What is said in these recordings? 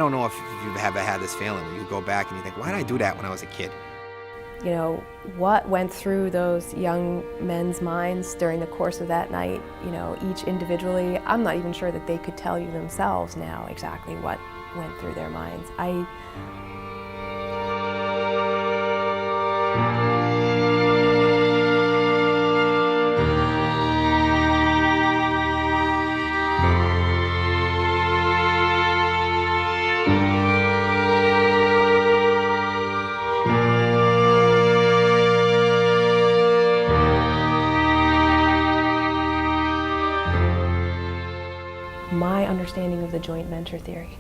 don't know if you've ever had this feeling where you go back and you think, why did I do that when I was a kid? You know, what went through those young men's minds during the course of that night, you know, each individually, I'm not even sure that they could tell you themselves now exactly what went through their minds. My understanding of the joint venture theory.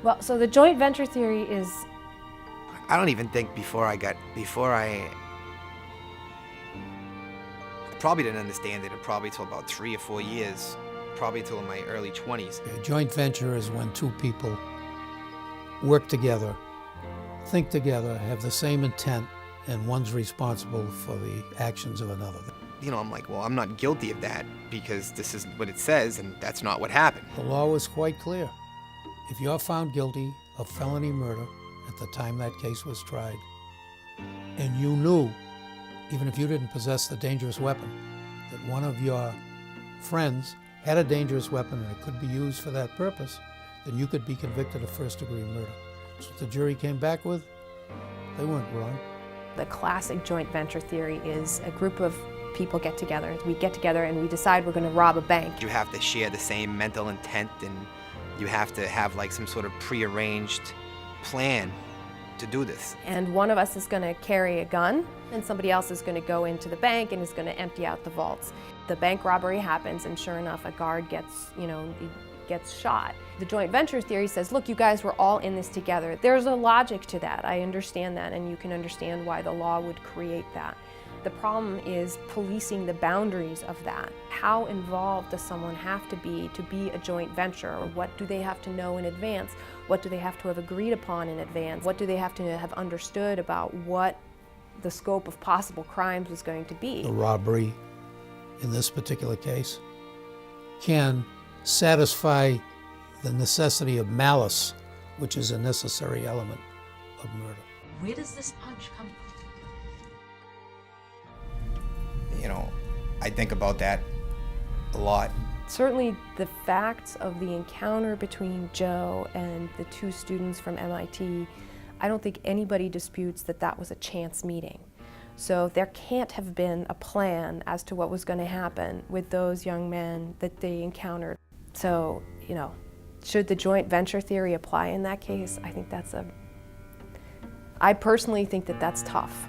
Well, so the joint venture theory is... I don't even think I probably didn't understand it probably till about 3 or 4 years, probably till in my early 20s. A joint venture is when two people work together, think together, have the same intent, and one's responsible for the actions of another. You know, I'm like, well, I'm not guilty of that because this is what it says and that's not what happened. The law was quite clear. If you're found guilty of felony murder at the time that case was tried, and you knew, even if you didn't possess the dangerous weapon, that one of your friends had a dangerous weapon and it could be used for that purpose, then you could be convicted of first-degree murder. That's what the jury came back with. They weren't wrong. The classic joint venture theory is a group of people get together. We get together and we decide we're going to rob a bank. You have to share the same mental intent and you have to have like some sort of prearranged plan to do this. And one of us is going to carry a gun and somebody else is going to go into the bank and is going to empty out the vaults. The bank robbery happens and sure enough a guard gets shot. The joint venture theory says, look, you guys were all in this together. There's a logic to that. I understand that, and you can understand why the law would create that. The problem is policing the boundaries of that. How involved does someone have to be a joint venture? Or what do they have to know in advance? What do they have to have agreed upon in advance? What do they have to have understood about what the scope of possible crimes was going to be? The robbery, in this particular case, can satisfy the necessity of malice, which is a necessary element of murder. Where does this punch come from? You know, I think about that a lot. Certainly the facts of the encounter between Joe and the two students from MIT, I don't think anybody disputes that that was a chance meeting. So there can't have been a plan as to what was going to happen with those young men that they encountered. So, you know, should the joint venture theory apply in that case? I think I personally think that that's tough.